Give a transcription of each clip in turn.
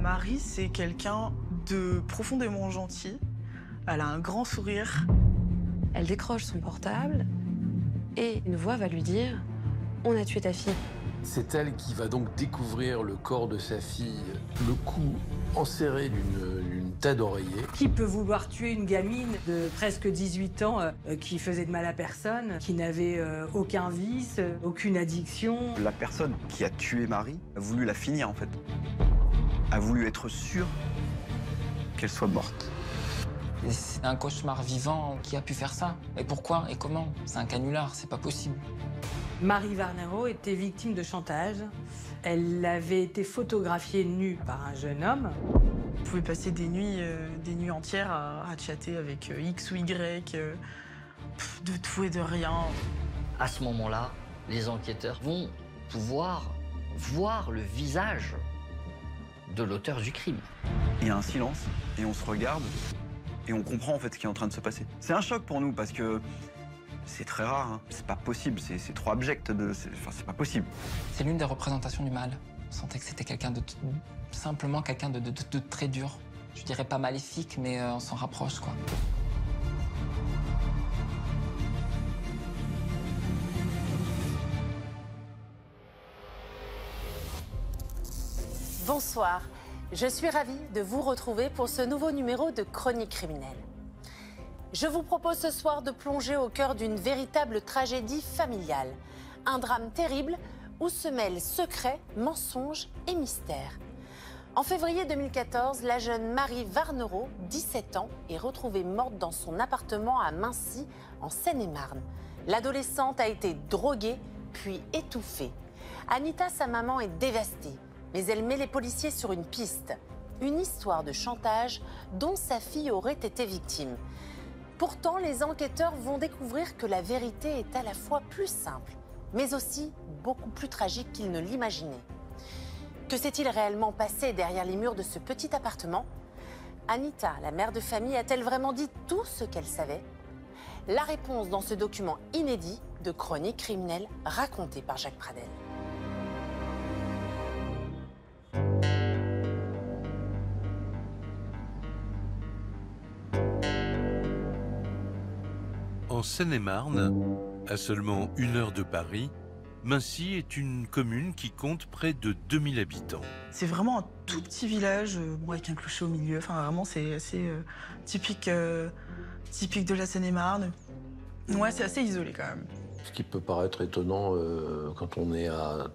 Marie, c'est quelqu'un de profondément gentil. Elle a un grand sourire. Elle décroche son portable et une voix va lui dire « On a tué ta fille ». C'est elle qui va donc découvrir le corps de sa fille, le cou enserré d'une tête d'oreiller. Qui peut vouloir tuer une gamine de presque 18 ans qui faisait de mal à personne, qui n'avait aucun vice, aucune addiction? La personne qui a tué Marie a voulu la finir en fait. A voulu être sûre qu'elle soit morte. C'est un cauchemar vivant. Qui a pu faire ça? Et pourquoi? Et comment? C'est un canular, c'est pas possible. Marie Varnero était victime de chantage. Elle avait été photographiée nue par un jeune homme. Vous pouvez passer des nuits entières à chatter avec X ou Y, de tout et de rien. À ce moment-là, les enquêteurs vont pouvoir voir le visage de l'auteur du crime. Il y a un silence et on se regarde et on comprend en fait ce qui est en train de se passer. C'est un choc pour nous parce que c'est très rare, hein. C'est pas possible, c'est trop abject, c'est pas possible. C'est l'une des représentations du mal. On sentait que c'était quelqu'un de simplement quelqu'un de très dur. Je dirais pas maléfique, mais on s'en rapproche, quoi. Bonsoir, je suis ravie de vous retrouver pour ce nouveau numéro de Chronique criminelle. Je vous propose ce soir de plonger au cœur d'une véritable tragédie familiale. Un drame terrible où se mêlent secrets, mensonges et mystères. En février 2014, la jeune Marie Varnero, 17 ans, est retrouvée morte dans son appartement à Mincy, en Seine-et-Marne. L'adolescente a été droguée, puis étouffée. Anita, sa maman, est dévastée, mais elle met les policiers sur une piste. Une histoire de chantage dont sa fille aurait été victime. Pourtant, les enquêteurs vont découvrir que la vérité est à la fois plus simple, mais aussi beaucoup plus tragique qu'ils ne l'imaginaient. Que s'est-il réellement passé derrière les murs de ce petit appartement? Anita, la mère de famille, a-t-elle vraiment dit tout ce qu'elle savait? La réponse dans ce document inédit de Chronique criminelle raconté par Jacques Pradel. En Seine-et-Marne, à seulement 1 heure de Paris, Mincy est une commune qui compte près de 2000 habitants. C'est vraiment un tout petit village, avec un clocher au milieu. Enfin, vraiment, c'est assez typique de la Seine-et-Marne. Ouais, c'est assez isolé quand même. Ce qui peut paraître étonnant quand on est à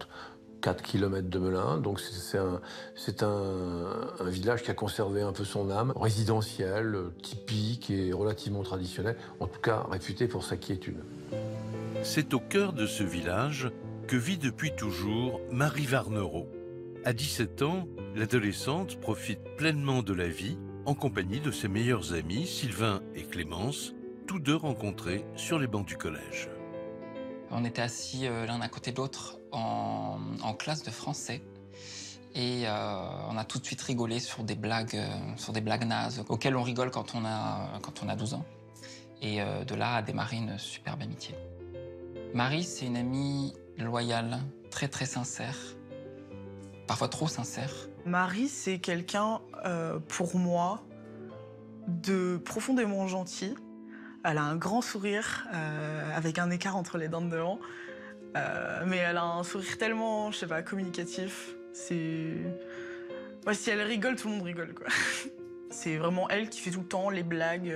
4 km de Melun. Donc c'est un village qui a conservé un peu son âme, résidentiel, typique et relativement traditionnel, en tout cas réputé pour sa quiétude. C'est au cœur de ce village que vit depuis toujours Marie Varnero. À 17 ans, l'adolescente profite pleinement de la vie en compagnie de ses meilleurs amis, Sylvain et Clémence, tous deux rencontrés sur les bancs du collège. On était assis l'un à côté de l'autre en classe de français. Et on a tout de suite rigolé sur des blagues nazes auxquelles on rigole quand on a 12 ans. Et de là a démarré une superbe amitié. Marie, c'est une amie loyale, très très sincère, parfois trop sincère. Marie, c'est quelqu'un, pour moi, de profondément gentil. Elle a un grand sourire, avec un écart entre les dents de devant. Mais elle a un sourire tellement, je sais pas, communicatif. Ouais, si elle rigole, tout le monde rigole, quoi. C'est vraiment elle qui fait tout le temps les blagues,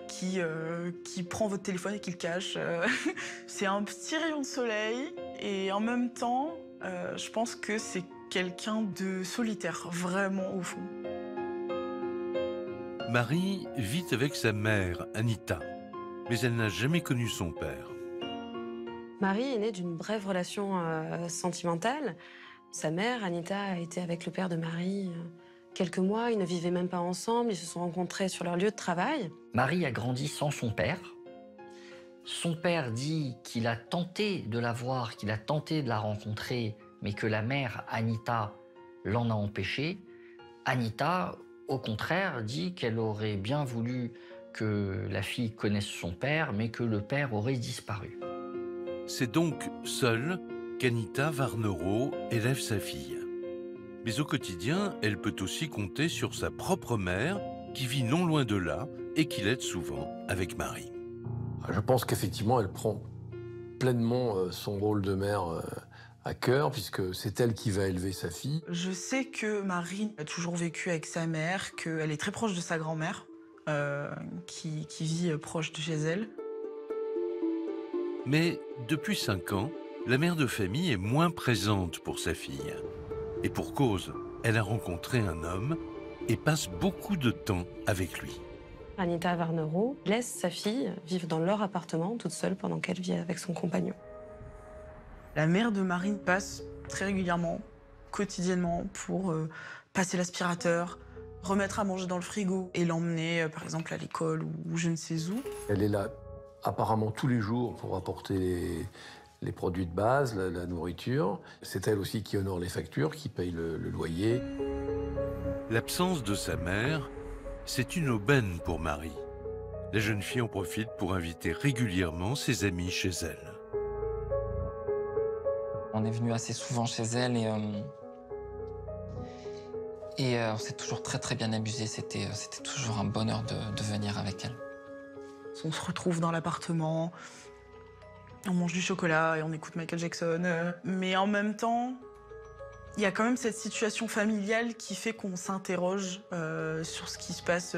qui prend votre téléphone et qui le cache. C'est un petit rayon de soleil et en même temps, je pense que c'est quelqu'un de solitaire, vraiment au fond. Marie vit avec sa mère, Anita, mais elle n'a jamais connu son père. Marie est née d'une brève relation sentimentale. Sa mère, Anita, a été avec le père de Marie quelques mois. Ils ne vivaient même pas ensemble. Ils se sont rencontrés sur leur lieu de travail. Marie a grandi sans son père. Son père dit qu'il a tenté de la voir, qu'il a tenté de la rencontrer, mais que la mère, Anita, l'en a empêché. Anita, au contraire, dit qu'elle aurait bien voulu que la fille connaisse son père, mais que le père aurait disparu. C'est donc seule qu'Anita Varnero élève sa fille. Mais au quotidien, elle peut aussi compter sur sa propre mère, qui vit non loin de là et qui l'aide souvent avec Marie. Je pense qu'effectivement, elle prend pleinement son rôle de mère à cœur, puisque c'est elle qui va élever sa fille. Je sais que Marie a toujours vécu avec sa mère, qu'elle est très proche de sa grand-mère, qui vit proche de chez elle. Mais depuis 5 ans, la mère de famille est moins présente pour sa fille. Et pour cause, elle a rencontré un homme et passe beaucoup de temps avec lui. Anita Varnero laisse sa fille vivre dans leur appartement toute seule pendant qu'elle vit avec son compagnon. La mère de Marine passe très régulièrement, quotidiennement, pour passer l'aspirateur, remettre à manger dans le frigo et l'emmener, par exemple, à l'école ou je ne sais où. Elle est là apparemment tous les jours pour apporter les produits de base, la nourriture. C'est elle aussi qui honore les factures, qui paye le loyer. L'absence de sa mère, c'est une aubaine pour Marie. La jeune fille en profite pour inviter régulièrement ses amis chez elle. On est venu assez souvent chez elle et on s'est toujours très bien amusé. C'était toujours un bonheur de venir avec elle. On se retrouve dans l'appartement, on mange du chocolat et on écoute Michael Jackson. Mais en même temps, il y a quand même cette situation familiale qui fait qu'on s'interroge sur ce qui se passe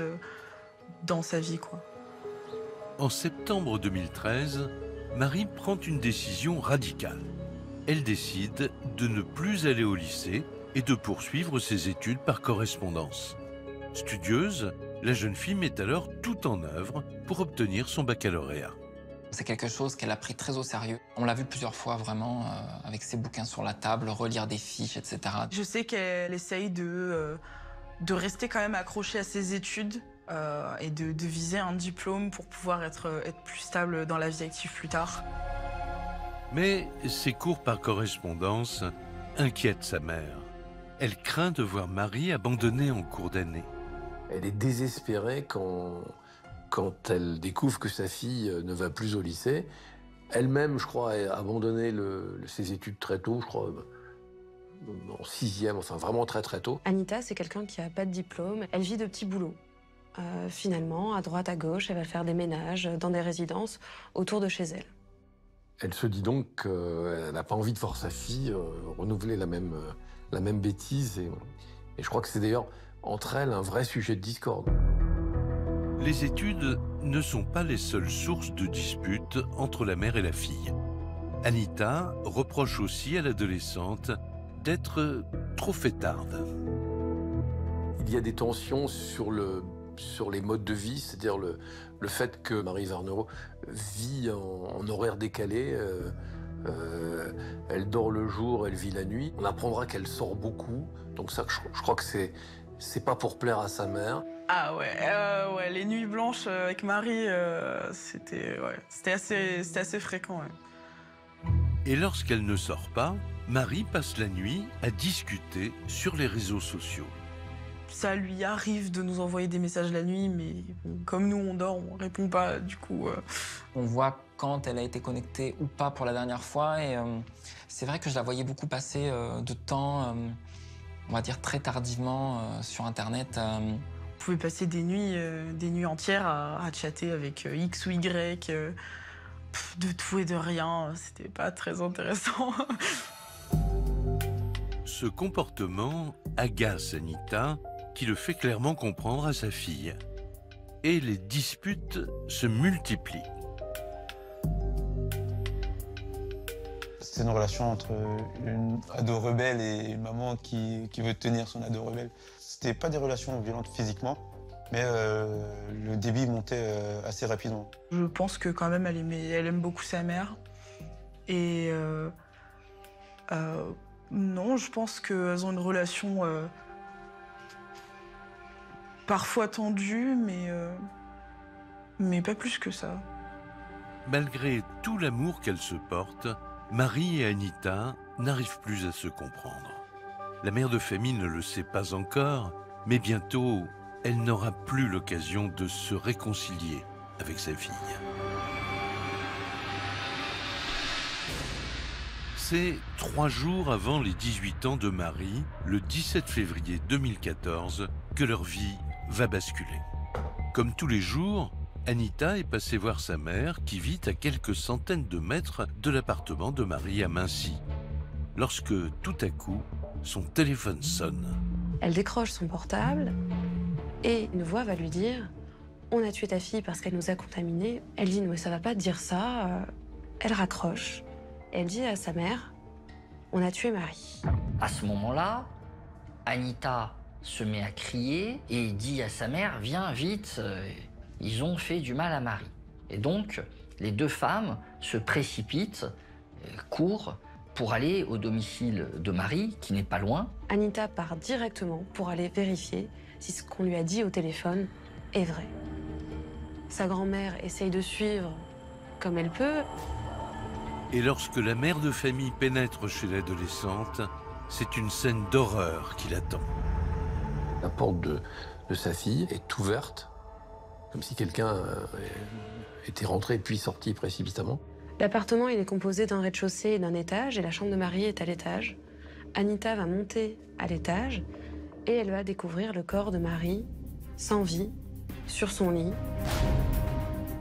dans sa vie, quoi. En septembre 2013, Marie prend une décision radicale. Elle décide de ne plus aller au lycée et de poursuivre ses études par correspondance. Studieuse, la jeune fille met alors tout en œuvre pour obtenir son baccalauréat. C'est quelque chose qu'elle a pris très au sérieux. On l'a vu plusieurs fois vraiment avec ses bouquins sur la table, relire des fiches, etc. Je sais qu'elle essaye de rester quand même accrochée à ses études et de viser un diplôme pour pouvoir être plus stable dans la vie active plus tard. Mais ces cours par correspondance inquiètent sa mère. Elle craint de voir Marie abandonner en cours d'année. Elle est désespérée quand elle découvre que sa fille ne va plus au lycée. Elle-même, je crois, a abandonné ses études très tôt, je crois, en 6e, enfin vraiment très tôt. Anita, c'est quelqu'un qui n'a pas de diplôme. Elle vit de petits boulots. Finalement, à droite, à gauche, elle va faire des ménages dans des résidences autour de chez elle. Elle se dit donc qu'elle n'a pas envie de voir sa fille renouveler la même bêtise. Et je crois que c'est d'ailleurs entre elles un vrai sujet de discorde. Les études ne sont pas les seules sources de disputes entre la mère et la fille. Anita reproche aussi à l'adolescente d'être trop fêtarde. Il y a des tensions sur les modes de vie, c'est-à-dire le fait que Marie Varnero vit en horaire décalé. Elle dort le jour, elle vit la nuit. On apprendra qu'elle sort beaucoup. Donc ça, je crois que c'est pas pour plaire à sa mère. Ah ouais, les nuits blanches avec Marie, c'était assez fréquent. Ouais. Et lorsqu'elle ne sort pas, Marie passe la nuit à discuter sur les réseaux sociaux. Ça lui arrive de nous envoyer des messages la nuit, mais comme nous on dort, on répond pas, du coup... On voit quand elle a été connectée ou pas pour la dernière fois, et c'est vrai que je la voyais beaucoup passer de temps, on va dire très tardivement, sur Internet. On pouvait passer des nuits entières à chatter avec X ou Y, de tout et de rien, c'était pas très intéressant. Ce comportement agace Anita, qui le fait clairement comprendre à sa fille. Et les disputes se multiplient. C'est une relation entre une ado rebelle et une maman qui veut tenir son ado rebelle. C'était pas des relations violentes physiquement, mais le débit montait assez rapidement. Je pense que quand même elle aime beaucoup sa mère. Et non, je pense qu'elles ont une relation parfois tendue, mais pas plus que ça. Malgré tout l'amour qu'elles se portent, Marie et Anita n'arrivent plus à se comprendre. La mère de famille ne le sait pas encore, mais bientôt, elle n'aura plus l'occasion de se réconcilier avec sa fille. C'est 3 jours avant les 18 ans de Marie, le 17 février 2014, que leur vie va basculer. Comme tous les jours, Anita est passée voir sa mère qui vit à quelques centaines de mètres de l'appartement de Marie à Mincy. Lorsque, tout à coup, son téléphone sonne. Elle décroche son portable et une voix va lui dire « On a tué ta fille parce qu'elle nous a contaminés ». Elle dit « Non, mais ça va pas te dire ça ». Elle raccroche. Elle dit à sa mère « On a tué Marie ». À ce moment-là, Anita se met à crier et dit à sa mère « Viens vite, ils ont fait du mal à Marie ». Et donc, les deux femmes se précipitent, courent pour aller au domicile de Marie, qui n'est pas loin. Anita part directement pour aller vérifier si ce qu'on lui a dit au téléphone est vrai. Sa grand-mère essaye de suivre comme elle peut. Et lorsque la mère de famille pénètre chez l'adolescente, c'est une scène d'horreur qui l'attend. La porte de sa fille est ouverte, comme si quelqu'un était rentré puis sorti précipitamment. L'appartement, il est composé d'un rez-de-chaussée et d'un étage, et la chambre de Marie est à l'étage. Anita va monter à l'étage, et elle va découvrir le corps de Marie, sans vie, sur son lit.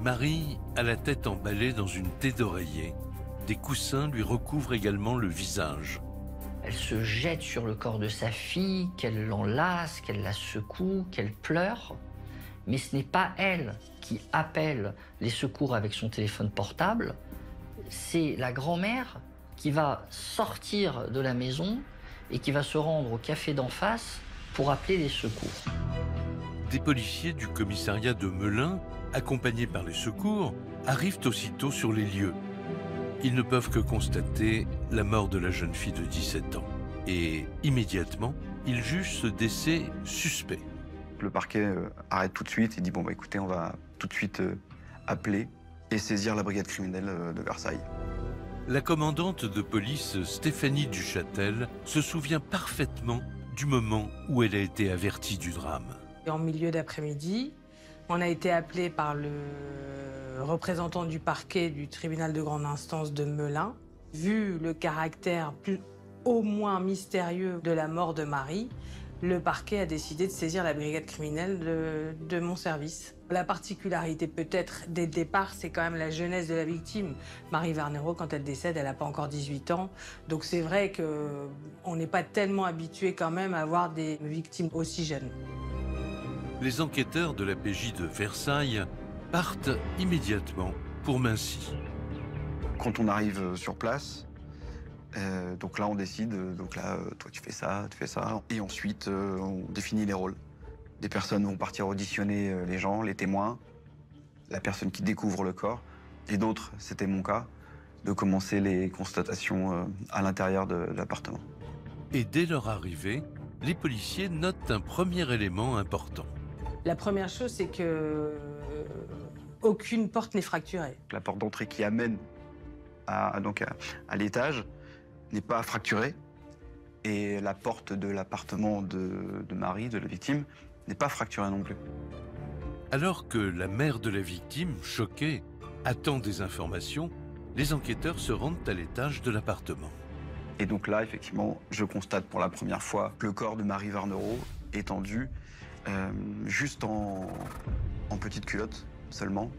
Marie a la tête emballée dans une thé d'oreiller. Des coussins lui recouvrent également le visage. Elle se jette sur le corps de sa fille, qu'elle l'enlace, qu'elle la secoue, qu'elle pleure. Mais ce n'est pas elle qui appelle les secours avec son téléphone portable. C'est la grand-mère qui va sortir de la maison et qui va se rendre au café d'en face pour appeler les secours. Des policiers du commissariat de Melun, accompagnés par les secours, arrivent aussitôt sur les lieux. Ils ne peuvent que constater la mort de la jeune fille de 17 ans. Et immédiatement, ils jugent ce décès suspect. Le parquet arrête tout de suite et dit « Bon, bah écoutez, on va tout de suite appeler et saisir la brigade criminelle de Versailles ». La commandante de police Stéphanie Duchâtel se souvient parfaitement du moment où elle a été avertie du drame. En milieu d'après-midi, on a été appelé par le représentant du parquet du tribunal de grande instance de Melun. Vu le caractère au moins mystérieux de la mort de Marie, le parquet a décidé de saisir la brigade criminelle de mon service. La particularité peut-être dès le départ, c'est quand même la jeunesse de la victime. Marie Varnero, quand elle décède, elle n'a pas encore 18 ans. Donc c'est vrai qu'on n'est pas tellement habitué quand même à avoir des victimes aussi jeunes. Les enquêteurs de la PJ de Versailles partent immédiatement pour Mincy. Quand on arrive sur place, donc là on décide, donc là toi tu fais ça, et ensuite on définit les rôles. Des personnes vont partir auditionner les gens, les témoins, la personne qui découvre le corps, et d'autres, c'était mon cas, de commencer les constatations à l'intérieur de l'appartement. Et dès leur arrivée, les policiers notent un premier élément important. La première chose, c'est que aucune porte n'est fracturée. La porte d'entrée qui amène à l'étage n'est pas fracturée, et la porte de l'appartement de Marie, de la victime, n'est pas fracturée non plus. Alors que la mère de la victime, choquée, attend des informations, les enquêteurs se rendent à l'étage de l'appartement. Et donc là, effectivement, je constate pour la première fois le corps de Marie Varnero étendu, juste en petite culotte seulement,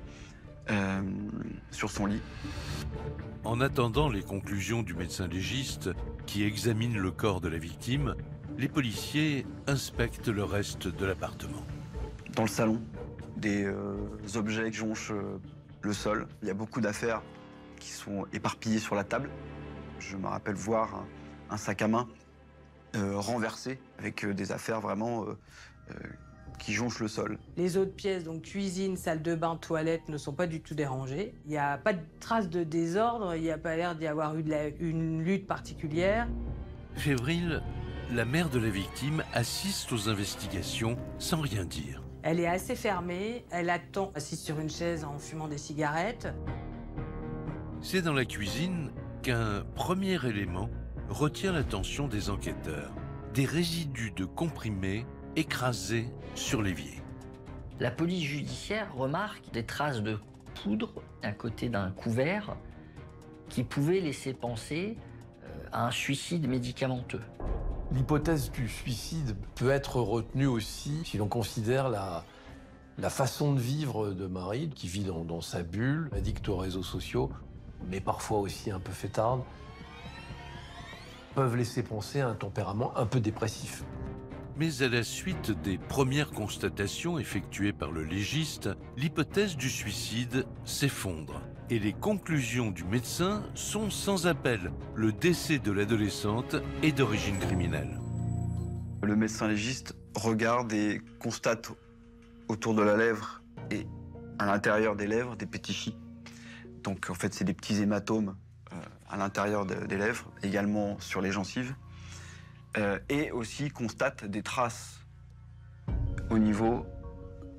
sur son lit. En attendant les conclusions du médecin légiste qui examine le corps de la victime, les policiers inspectent le reste de l'appartement. Dans le salon, des objets qui jonchent le sol. Il y a beaucoup d'affaires qui sont éparpillées sur la table. Je me rappelle voir un sac à main renversé avec des affaires vraiment qui jonchent le sol. Les autres pièces, donc cuisine, salle de bain, toilette, ne sont pas du tout dérangées. Il n'y a pas de traces de désordre, il n'y a pas l'air d'y avoir eu une lutte particulière. Fébrile, la mère de la victime assiste aux investigations sans rien dire. Elle est assez fermée, elle attend, assise sur une chaise en fumant des cigarettes. C'est dans la cuisine qu'un premier élément retient l'attention des enquêteurs. Des résidus de comprimés écrasés sur l'évier. La police judiciaire remarque des traces de poudre à côté d'un couvert qui pouvaient laisser penser un suicide médicamenteux. L'hypothèse du suicide peut être retenue aussi si l'on considère la façon de vivre de Marie, qui vit dans sa bulle, addict aux réseaux sociaux, mais parfois aussi un peu fêtarde, peuvent laisser penser à un tempérament un peu dépressif. Mais à la suite des premières constatations effectuées par le légiste, l'hypothèse du suicide s'effondre. Et les conclusions du médecin sont sans appel. Le décès de l'adolescente est d'origine criminelle. Le médecin légiste regarde et constate autour de la lèvre et à l'intérieur des lèvres des pétichies. Donc en fait, c'est des petits hématomes à l'intérieur des lèvres, également sur les gencives. Et aussi constate des traces au niveau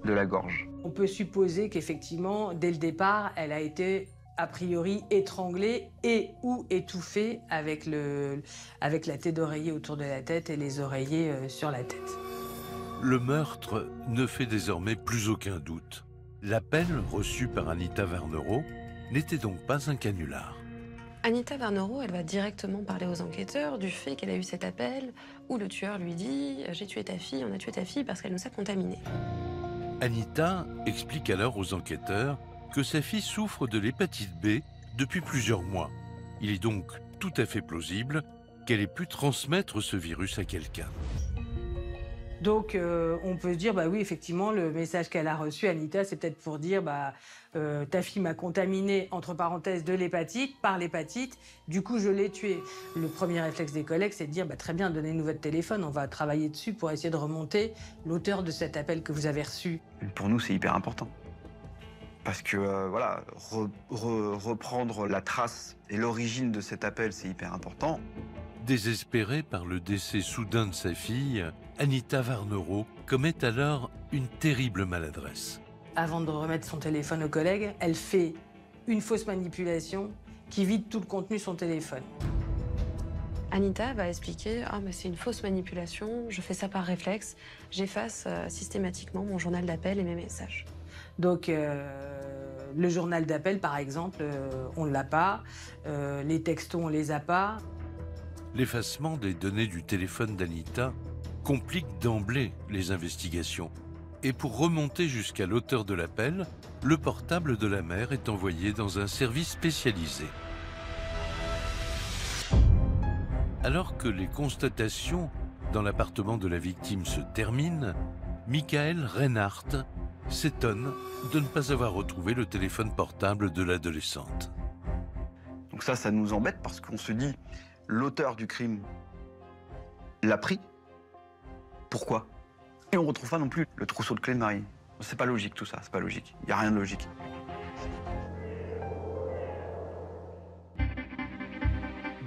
de la gorge. On peut supposer qu'effectivement, dès le départ, elle a été a priori étranglée et ou étouffée avec la tête d'oreiller autour de la tête et les oreillers sur la tête. Le meurtre ne fait désormais plus aucun doute. L'appel reçu par Anita Varnero n'était donc pas un canular. Anita Varnero, elle va directement parler aux enquêteurs du fait qu'elle a eu cet appel où le tueur lui dit « J'ai tué ta fille, on a tué ta fille parce qu'elle nous a contaminés ». Anita explique alors aux enquêteurs que sa fille souffre de l'hépatite B depuis plusieurs mois. Il est donc tout à fait plausible qu'elle ait pu transmettre ce virus à quelqu'un. Donc on peut se dire, bah oui, effectivement, le message qu'elle a reçu, Anita, c'est peut-être pour dire, ta fille m'a contaminé, entre parenthèses, de l'hépatite, par l'hépatite, du coup je l'ai tuée. Le premier réflexe des collègues, c'est de dire, très bien, donnez-nous votre téléphone, on va travailler dessus pour essayer de remonter l'auteur de cet appel que vous avez reçu. Pour nous, c'est hyper important. Parce que, voilà, reprendre la trace et l'origine de cet appel, c'est hyper important. Désespérée par le décès soudain de sa fille, Anita Varnero commet alors une terrible maladresse. Avant de remettre son téléphone aux collègues, elle fait une fausse manipulation qui vide tout le contenu de son téléphone. Anita va expliquer « Ah, mais c'est une fausse manipulation, je fais ça par réflexe, j'efface systématiquement mon journal d'appel et mes messages. » Donc, le journal d'appel, par exemple, on ne l'a pas, les textos, on ne les a pas. L'effacement des données du téléphone d'Anita complique d'emblée les investigations. Et pour remonter jusqu'à l'auteur de l'appel, le portable de la mère est envoyé dans un service spécialisé. Alors que les constatations dans l'appartement de la victime se terminent, Michael Reinhardt s'étonne de ne pas avoir retrouvé le téléphone portable de l'adolescente. Donc ça nous embête parce qu'on se dit, l'auteur du crime l'a pris. Pourquoi? Et on ne retrouve pas non plus le trousseau de clés de Marie. C'est pas logique tout ça, c'est pas logique. Il n'y a rien de logique.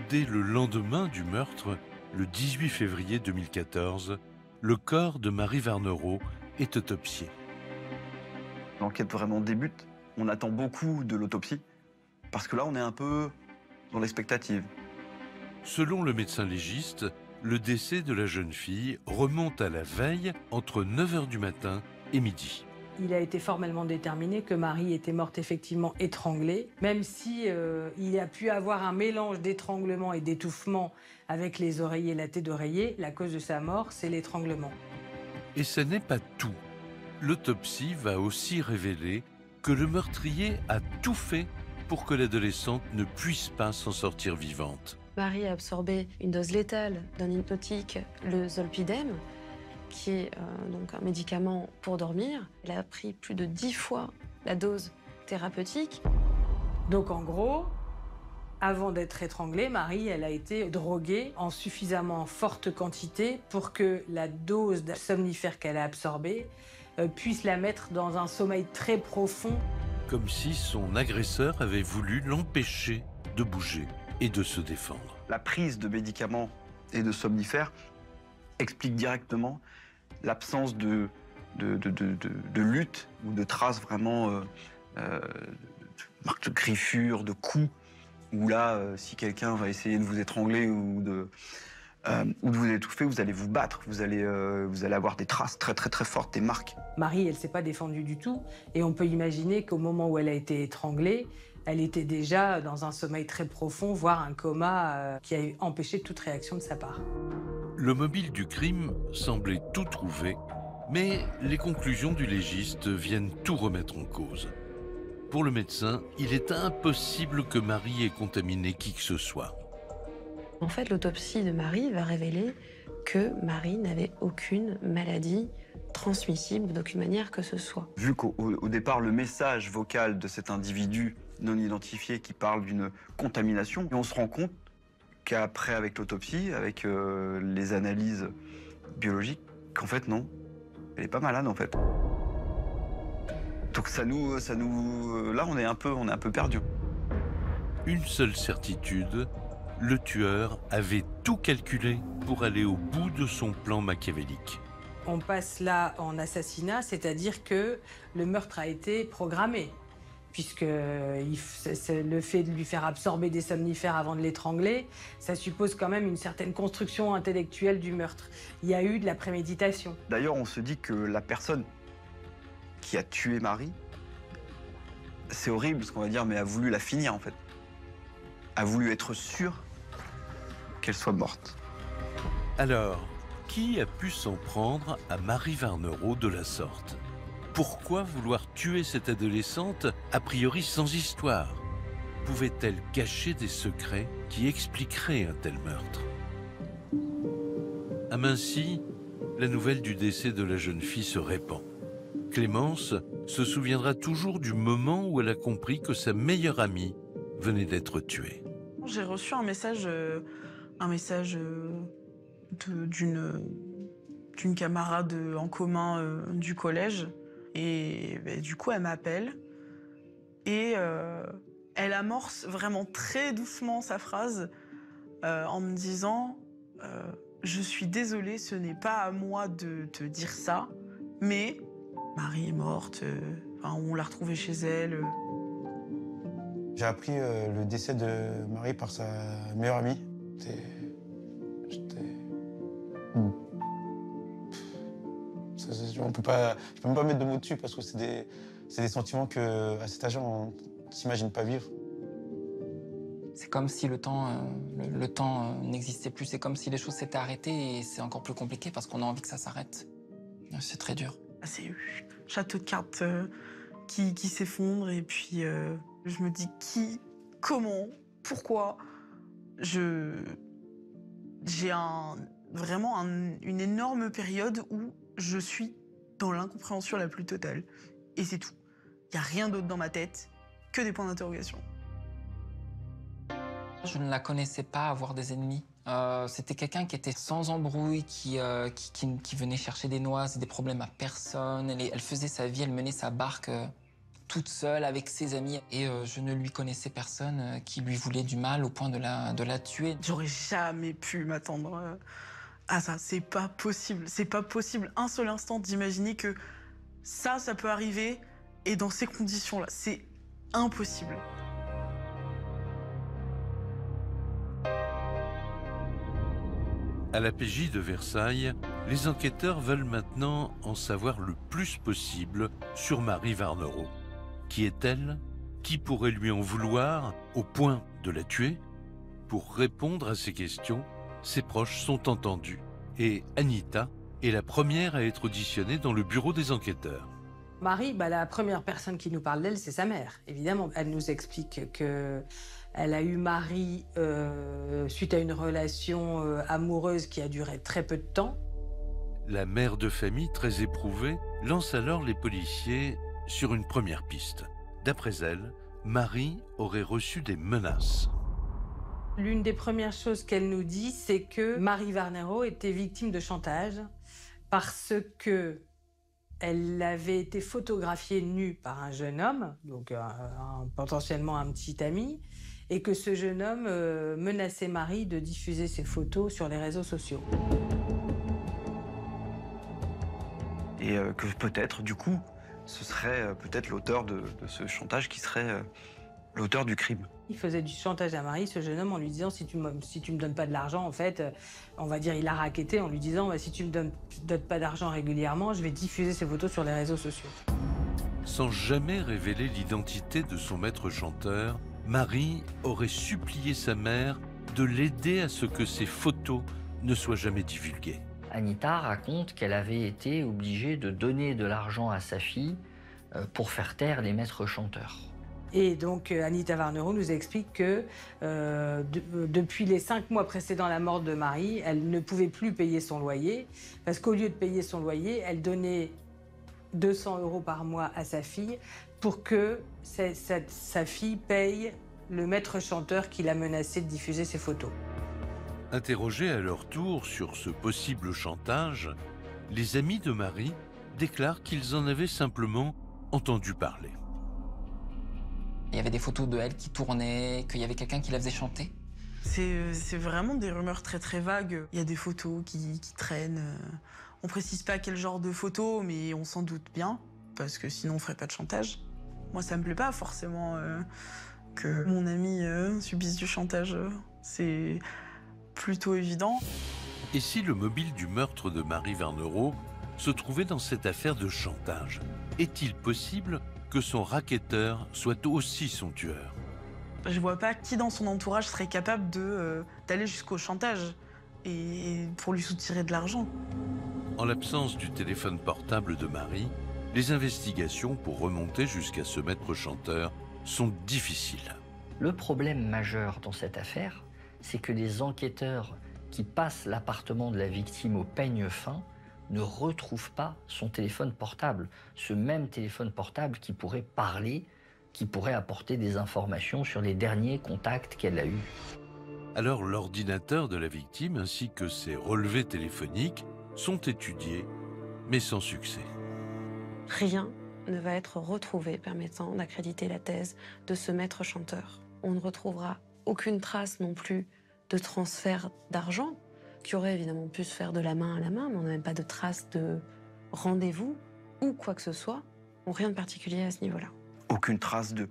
Dès le lendemain du meurtre, le 18 février 2014, le corps de Marie Varnero est autopsié. L'enquête vraiment débute. On attend beaucoup de l'autopsie parce que là, on est un peu dans l'expectative. Selon le médecin légiste, le décès de la jeune fille remonte à la veille entre 9h du matin et midi. Il a été formellement déterminé que Marie était morte effectivement étranglée, même si il a pu avoir un mélange d'étranglement et d'étouffement avec les oreillers et la tête d'oreiller. La cause de sa mort, c'est l'étranglement. Et ce n'est pas tout. L'autopsie va aussi révéler que le meurtrier a tout fait pour que l'adolescente ne puisse pas s'en sortir vivante. Marie a absorbé une dose létale d'un hypnotique, le zolpidem, qui est donc un médicament pour dormir. Elle a pris plus de 10 fois la dose thérapeutique. Donc en gros, avant d'être étranglée, Marie, elle a été droguée en suffisamment forte quantité pour que la dose de somnifère qu'elle a absorbée puisse la mettre dans un sommeil très profond. Comme si son agresseur avait voulu l'empêcher de bouger et de se défendre. La prise de médicaments et de somnifères explique directement l'absence de lutte ou de traces vraiment marques de griffures, de coups, où là, si quelqu'un va essayer de vous étrangler ou Ou vous allez étouffer, vous allez vous battre, vous allez avoir des traces très très très fortes, des marques. Marie, elle s'est pas défendue du tout. Et on peut imaginer qu'au moment où elle a été étranglée, elle était déjà dans un sommeil très profond, voire un coma qui a empêché toute réaction de sa part. Le mobile du crime semblait tout trouver, mais les conclusions du légiste viennent tout remettre en cause. Pour le médecin, il est impossible que Marie ait contaminé qui que ce soit. En fait, l'autopsie de Marie va révéler que Marie n'avait aucune maladie transmissible d'aucune manière que ce soit. Vu qu'au départ, le message vocal de cet individu non identifié qui parle d'une contamination, et on se rend compte qu'après, avec l'autopsie, avec les analyses biologiques, qu'en fait, non, elle est pas malade, en fait. Donc là, on est un peu perdu. Une seule certitude, le tueur avait tout calculé pour aller au bout de son plan machiavélique. On passe là en assassinat, c'est-à-dire que le meurtre a été programmé, puisque le fait de lui faire absorber des somnifères avant de l'étrangler, ça suppose quand même une certaine construction intellectuelle du meurtre. Il y a eu de la préméditation. D'ailleurs, on se dit que la personne qui a tué Marie, c'est horrible ce qu'on va dire, mais a voulu la finir en fait. A voulu être sûr qu'elle soit morte. Alors, qui a pu s'en prendre à Marie Varnereau de la sorte? Pourquoi vouloir tuer cette adolescente, a priori sans histoire? Pouvait-elle cacher des secrets qui expliqueraient un tel meurtre? À Mincy, la nouvelle du décès de la jeune fille se répand. Clémence se souviendra toujours du moment où elle a compris que sa meilleure amie venait d'être tuée. J'ai reçu un message d'une camarade en commun du collège. Et du coup, elle m'appelle et elle amorce vraiment très doucement sa phrase en me disant je suis désolée, ce n'est pas à moi de te dire ça, mais Marie est morte, on l'a retrouvée chez elle. J'ai appris le décès de Marie par sa meilleure amie. Je peux même pas mettre de mots dessus parce que c'est des sentiments qu'à cet âge on ne s'imagine pas vivre. C'est comme si le temps n'existait plus, c'est comme si les choses s'étaient arrêtées et c'est encore plus compliqué parce qu'on a envie que ça s'arrête. C'est très dur. C'est un château de cartes qui s'effondre et puis je me dis qui, comment, pourquoi. J'ai vraiment une énorme période où je suis dans l'incompréhension la plus totale. Et c'est tout. Il n'y a rien d'autre dans ma tête que des points d'interrogation. Je ne la connaissais pas avoir des ennemis. C'était quelqu'un qui était sans embrouille, qui venait chercher des noises et des problèmes à personne. Elle faisait sa vie, elle menait sa barque toute seule avec ses amis. Et je ne lui connaissais personne qui lui voulait du mal au point de la tuer. J'aurais jamais pu m'attendre à ça. C'est pas possible. C'est pas possible un seul instant d'imaginer que ça peut arriver et dans ces conditions-là. C'est impossible. À la PJ de Versailles, les enquêteurs veulent maintenant en savoir le plus possible sur Marie Varnereau. Qui est-elle? Qui pourrait lui en vouloir au point de la tuer? Pour répondre à ces questions, ses proches sont entendus et Anita est la première à être auditionnée dans le bureau des enquêteurs. Marie, la première personne qui nous parle d'elle, c'est sa mère, évidemment. Elle nous explique qu'elle a eu Marie suite à une relation amoureuse qui a duré très peu de temps. La mère de famille, très éprouvée, lance alors les policiers sur une première piste. D'après elle, Marie aurait reçu des menaces. L'une des premières choses qu'elle nous dit, c'est que Marie Varnereau était victime de chantage parce que elle avait été photographiée nue par un jeune homme, donc potentiellement un petit ami, et que ce jeune homme menaçait Marie de diffuser ses photos sur les réseaux sociaux. Et que peut-être, du coup, ce serait peut-être l'auteur de ce chantage qui serait l'auteur du crime. Il faisait du chantage à Marie, ce jeune homme, en lui disant si tu me donnes pas de l'argent, en fait, on va dire il a racketté en lui disant si tu me donnes pas d'argent régulièrement, je vais diffuser ces photos sur les réseaux sociaux. Sans jamais révéler l'identité de son maître chanteur, Marie aurait supplié sa mère de l'aider à ce que ces photos ne soient jamais divulguées. Anita raconte qu'elle avait été obligée de donner de l'argent à sa fille pour faire taire les maîtres chanteurs. Et donc Anita Varnero nous explique que depuis les 5 mois précédant la mort de Marie, elle ne pouvait plus payer son loyer, parce qu'au lieu de payer son loyer, elle donnait 200 € par mois à sa fille pour que sa fille paye le maître chanteur qui l'a menacé de diffuser ses photos. Interrogés à leur tour sur ce possible chantage, les amis de Marie déclarent qu'ils en avaient simplement entendu parler. Il y avait des photos de elle qui tournaient, qu'il y avait quelqu'un qui la faisait chanter. C'est vraiment des rumeurs très très vagues. Il y a des photos qui traînent. On précise pas quel genre de photos, mais on s'en doute bien, parce que sinon on ferait pas de chantage. Moi, ça me plaît pas forcément que mon ami subisse du chantage. C'est plutôt évident. Et si le mobile du meurtre de Marie Varnero se trouvait dans cette affaire de chantage, est-il possible que son racketteur soit aussi son tueur? Je vois pas qui dans son entourage serait capable d'aller jusqu'au chantage et pour lui soutirer de l'argent. En l'absence du téléphone portable de Marie, les investigations pour remonter jusqu'à ce maître chanteur sont difficiles. Le problème majeur dans cette affaire, c'est que les enquêteurs qui passent l'appartement de la victime au peigne fin ne retrouvent pas son téléphone portable. Ce même téléphone portable qui pourrait parler, qui pourrait apporter des informations sur les derniers contacts qu'elle a eus. Alors l'ordinateur de la victime ainsi que ses relevés téléphoniques sont étudiés, mais sans succès. Rien ne va être retrouvé permettant d'accréditer la thèse de ce maître chanteur. On ne retrouvera aucune trace non plus de transfert d'argent, qui aurait évidemment pu se faire de la main à la main, mais on n'a même pas de trace de rendez-vous ou quoi que ce soit. Rien de particulier à ce niveau-là. Aucune trace de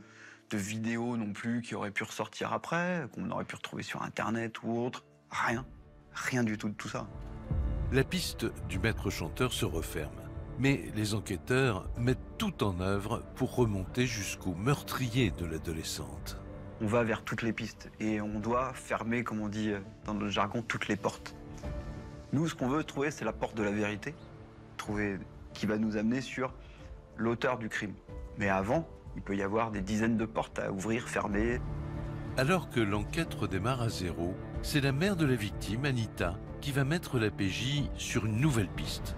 vidéo non plus qui aurait pu ressortir après, qu'on aurait pu retrouver sur Internet ou autre. Rien. Rien du tout de tout ça. La piste du maître chanteur se referme, mais les enquêteurs mettent tout en œuvre pour remonter jusqu'au meurtrier de l'adolescente. On va vers toutes les pistes et on doit fermer, comme on dit dans le jargon, toutes les portes. Nous, ce qu'on veut trouver, c'est la porte de la vérité, trouver qui va nous amener sur l'auteur du crime. Mais avant, il peut y avoir des dizaines de portes à ouvrir, fermer. Alors que l'enquête redémarre à zéro, c'est la mère de la victime, Anita, qui va mettre la PJ sur une nouvelle piste.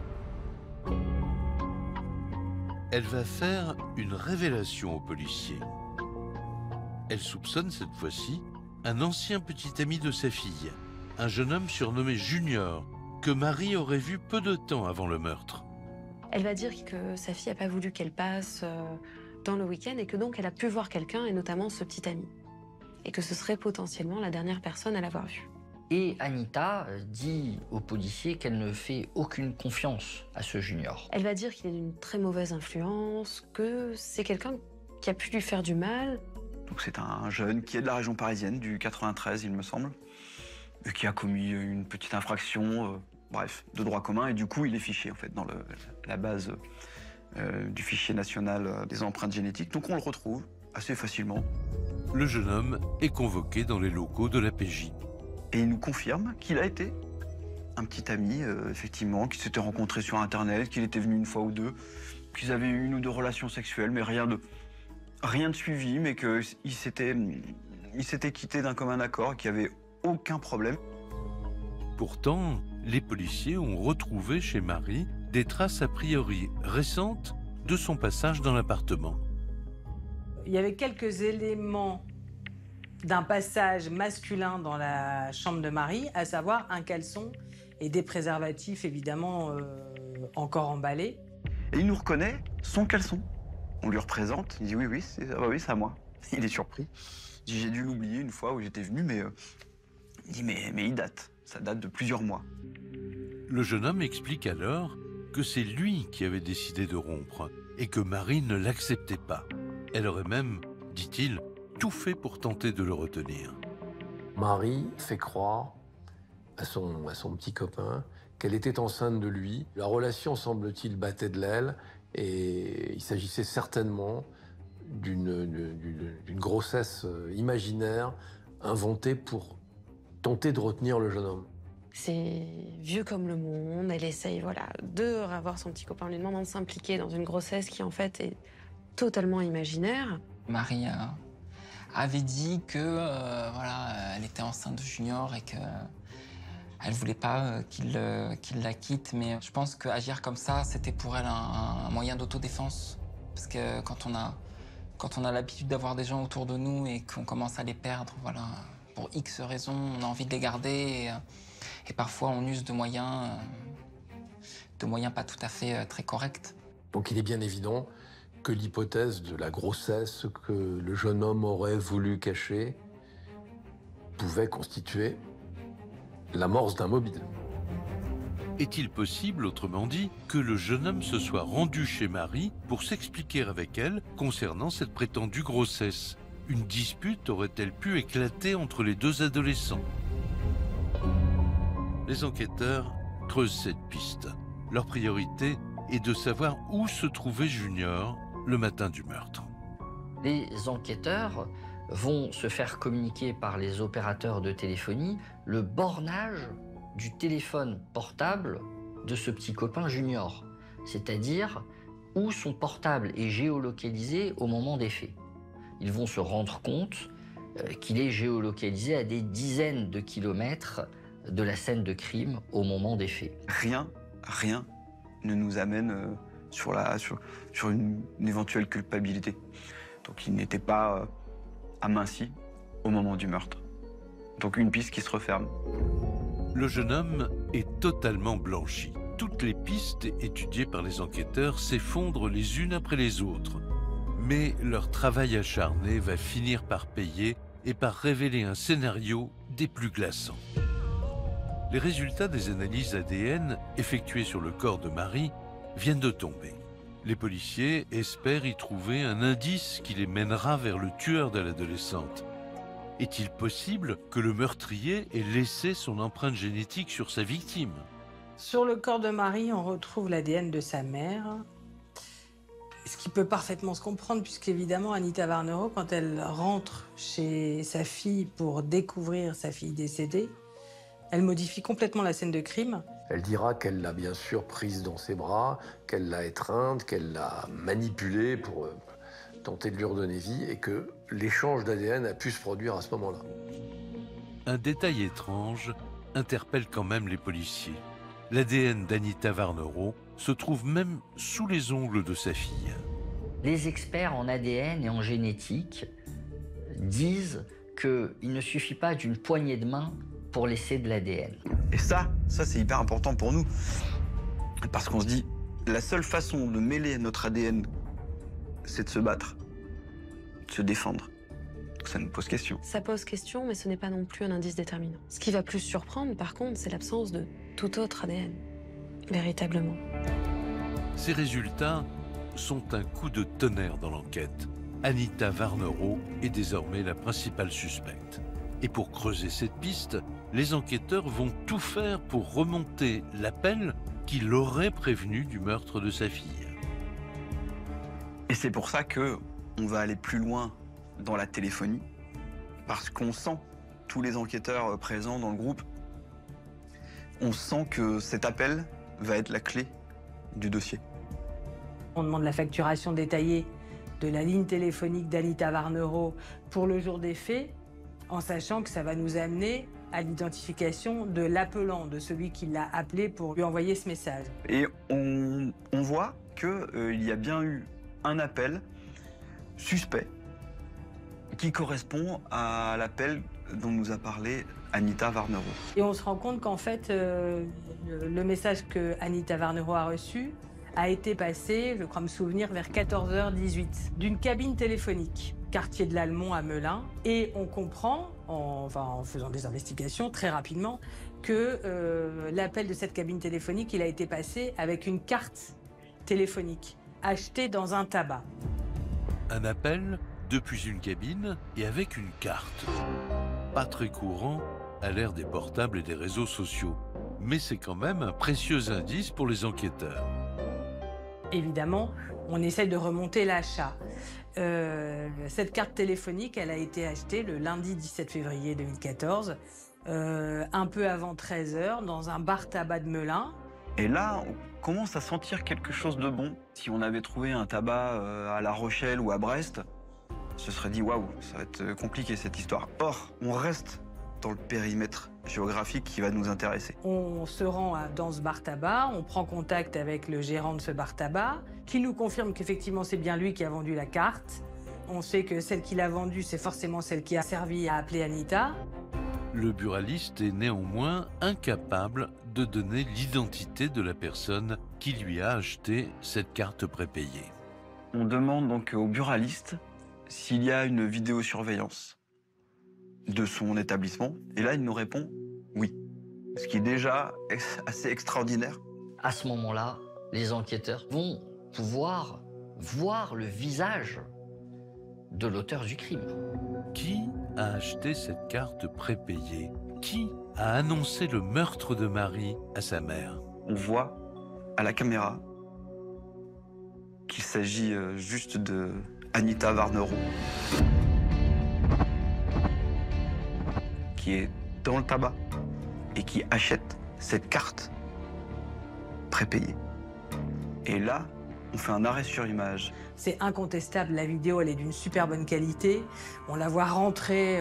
Elle va faire une révélation aux policiers. Elle soupçonne cette fois-ci un ancien petit ami de sa fille, un jeune homme surnommé Junior, que Marie aurait vu peu de temps avant le meurtre. Elle va dire que sa fille n'a pas voulu qu'elle passe dans le week-end et que donc elle a pu voir quelqu'un, et notamment ce petit ami. Et que ce serait potentiellement la dernière personne à l'avoir vu. Et Anita dit aux policiers qu'elle ne fait aucune confiance à ce Junior. Elle va dire qu'il est d'une très mauvaise influence, que c'est quelqu'un qui a pu lui faire du mal. Donc c'est un jeune qui est de la région parisienne, du 93 il me semble, et qui a commis une petite infraction, bref, de droit commun, et du coup il est fiché en fait dans la base du fichier national des empreintes génétiques. Donc on le retrouve assez facilement. Le jeune homme est convoqué dans les locaux de la PJ. Et il nous confirme qu'il a été un petit ami, effectivement, qui s'était rencontré sur Internet, qu'il était venu une fois ou deux, qu'ils avaient eu une ou deux relations sexuelles, mais rien de suivi, mais qu'il s'était quitté d'un commun accord, qu'il n'y avait aucun problème. Pourtant, les policiers ont retrouvé chez Marie des traces a priori récentes de son passage dans l'appartement. Il y avait quelques éléments d'un passage masculin dans la chambre de Marie, à savoir un caleçon et des préservatifs évidemment encore emballés. Et il nous reconnaît son caleçon. On lui représente, il dit oui, c'est à moi. Il est surpris. Il dit j'ai dû l'oublier une fois où j'étais venu, mais il dit mais il date, ça date de plusieurs mois. Le jeune homme explique alors que c'est lui qui avait décidé de rompre et que Marie ne l'acceptait pas. Elle aurait même, dit-il, tout fait pour tenter de le retenir. Marie fait croire à son petit copain qu'elle était enceinte de lui. La relation, semble-t-il, battait de l'aile et il s'agissait certainement d'une grossesse imaginaire inventée pour tenter de retenir le jeune homme. C'est vieux comme le monde, elle essaye de revoir son petit copain en lui demandant de s'impliquer dans une grossesse qui en fait est totalement imaginaire. Marie avait dit que elle était enceinte de Junior et que elle voulait pas qu'il la quitte, mais je pense qu'agir comme ça, c'était pour elle un moyen d'autodéfense. Parce que quand on a l'habitude d'avoir des gens autour de nous et qu'on commence à les perdre, pour X raisons, on a envie de les garder et parfois on use de moyens pas tout à fait très corrects. Donc il est bien évident que l'hypothèse de la grossesse que le jeune homme aurait voulu cacher pouvait constituer l'amorce d'un mobile. Est-il possible, autrement dit, que le jeune homme se soit rendu chez Marie pour s'expliquer avec elle concernant cette prétendue grossesse? Une dispute aurait-elle pu éclater entre les deux adolescents? Les enquêteurs creusent cette piste. Leur priorité est de savoir où se trouvait Junior le matin du meurtre. Les enquêteurs vont se faire communiquer par les opérateurs de téléphonie le bornage du téléphone portable de ce petit copain Junior, c'est-à-dire où son portable est géolocalisé au moment des faits. Ils vont se rendre compte qu'il est géolocalisé à des dizaines de kilomètres de la scène de crime au moment des faits. Rien ne nous amène sur une éventuelle culpabilité. Donc il n'était pas aminci au moment du meurtre. Donc une piste qui se referme. Le jeune homme est totalement blanchi. Toutes les pistes étudiées par les enquêteurs s'effondrent les unes après les autres. Mais leur travail acharné va finir par payer et par révéler un scénario des plus glaçants. Les résultats des analyses ADN effectuées sur le corps de Marie viennent de tomber. Les policiers espèrent y trouver un indice qui les mènera vers le tueur de l'adolescente. Est-il possible que le meurtrier ait laissé son empreinte génétique sur sa victime? Sur le corps de Marie, on retrouve l'ADN de sa mère, ce qui peut parfaitement se comprendre, puisqu'évidemment, Anita Varnero, quand elle rentre chez sa fille pour découvrir sa fille décédée, elle modifie complètement la scène de crime. Elle dira qu'elle l'a bien sûr prise dans ses bras, qu'elle l'a étreinte, qu'elle l'a manipulée pour tenter de lui redonner vie et que l'échange d'ADN a pu se produire à ce moment-là. Un détail étrange interpelle quand même les policiers. L'ADN d'Anita Varnero se trouve même sous les ongles de sa fille. Les experts en ADN et en génétique disent qu'il ne suffit pas d'une poignée de main pour laisser de l'ADN. Et ça c'est hyper important pour nous. Parce qu'on se dit, la seule façon de mêler notre ADN, c'est de se battre, de se défendre. Donc ça nous pose question. Ça pose question, mais ce n'est pas non plus un indice déterminant. Ce qui va plus surprendre, par contre, c'est l'absence de tout autre ADN, véritablement. Ces résultats sont un coup de tonnerre dans l'enquête. Anita Varnero est désormais la principale suspecte. Et pour creuser cette piste, les enquêteurs vont tout faire pour remonter l'appel qui l'aurait prévenu du meurtre de sa fille. Et c'est pour ça qu'on va aller plus loin dans la téléphonie, parce qu'on sent, tous les enquêteurs présents dans le groupe, on sent que cet appel va être la clé du dossier. On demande la facturation détaillée de la ligne téléphonique d'Anita Varnero pour le jour des faits, en sachant que ça va nous amener à l'identification de l'appelant, de celui qui l'a appelé pour lui envoyer ce message. Et on voit qu'il y a bien eu un appel suspect qui correspond à l'appel dont nous a parlé Anita Varnero. Et on se rend compte qu'en fait, le message que Anita Varnero a reçu a été passé, je crois me souvenir, vers 14h18, d'une cabine téléphonique, quartier de l'Allemont à Melun. Et on comprend, en faisant des investigations très rapidement, que l'appel de cette cabine téléphonique, il a été passé avec une carte téléphonique achetée dans un tabac. Un appel depuis une cabine et avec une carte. Pas très courant à l'ère des portables et des réseaux sociaux, mais c'est quand même un précieux indice pour les enquêteurs. Évidemment, on essaye de remonter l'achat. Cette carte téléphonique, elle a été achetée le lundi 17 février 2014, un peu avant 13 h, dans un bar tabac de Melun. Et là, on commence à sentir quelque chose de bon. Si on avait trouvé un tabac à La Rochelle ou à Brest, on se serait dit waouh, ça va être compliqué cette histoire. Or, on reste dans le périmètre géographique qui va nous intéresser. On se rend dans ce bar tabac, on prend contact avec le gérant de ce bar tabac, qui nous confirme qu'effectivement c'est bien lui qui a vendu la carte. On sait que celle qu'il a vendue, c'est forcément celle qui a servi à appeler Anita. Le buraliste est néanmoins incapable de donner l'identité de la personne qui lui a acheté cette carte prépayée. On demande donc au buraliste s'il y a une vidéosurveillance de son établissement. Et là, il nous répond oui. Ce qui est déjà assez extraordinaire. À ce moment-là, les enquêteurs vont pouvoir voir le visage de l'auteur du crime. Qui a acheté cette carte prépayée? Qui a annoncé le meurtre de Marie à sa mère? On voit à la caméra qu'il s'agit juste de Anita Varnereau, qui est dans le tabac et qui achète cette carte prépayée. Et là, on fait un arrêt sur image. C'est incontestable, la vidéo elle est d'une super bonne qualité. On la voit rentrer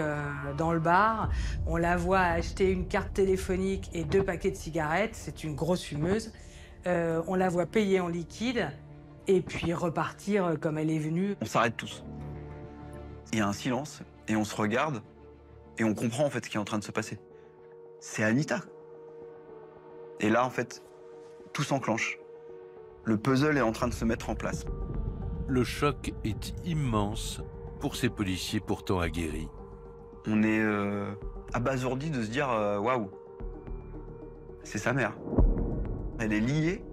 dans le bar, on la voit acheter une carte téléphonique et 2 paquets de cigarettes, c'est une grosse fumeuse. On la voit payer en liquide et puis repartir comme elle est venue. On s'arrête tous. Il y a un silence et on se regarde et on comprend en fait ce qui est en train de se passer. C'est Anita. Et là en fait, tout s'enclenche. Le puzzle est en train de se mettre en place. Le choc est immense pour ces policiers pourtant aguerris. On est abasourdi de se dire waouh, c'est sa mère. Elle est liée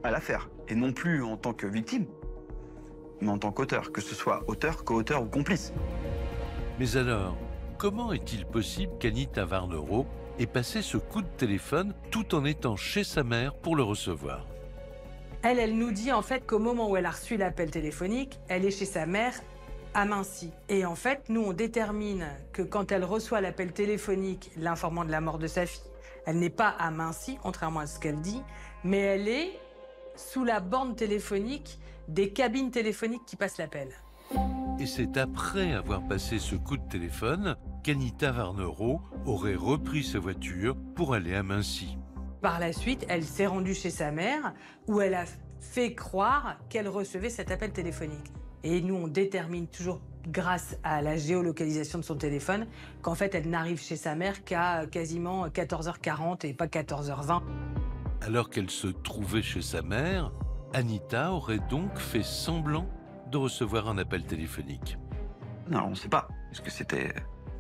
à l'affaire, et non plus en tant que victime, mais en tant qu'auteur, que ce soit auteur, co-auteur ou complice. Mais alors, comment est-il possible qu'Anita Varnereau ait passé ce coup de téléphone tout en étant chez sa mère pour le recevoir? Elle nous dit en fait qu'au moment où elle a reçu l'appel téléphonique, elle est chez sa mère à Mincy. Et en fait, nous, on détermine que quand elle reçoit l'appel téléphonique l'informant de la mort de sa fille, elle n'est pas à Mincy, contrairement à ce qu'elle dit, mais elle est sous la borne téléphonique des cabines téléphoniques qui passent l'appel. Et c'est après avoir passé ce coup de téléphone qu'Anita Varnereau aurait repris sa voiture pour aller à Mincy. Par la suite, elle s'est rendue chez sa mère où elle a fait croire qu'elle recevait cet appel téléphonique. Et nous, on détermine toujours, grâce à la géolocalisation de son téléphone, qu'en fait, elle n'arrive chez sa mère qu'à quasiment 14h40 et pas 14h20. Alors qu'elle se trouvait chez sa mère, Anita aurait donc fait semblant de recevoir un appel téléphonique. Non, on ne sait pas. Est-ce que c'était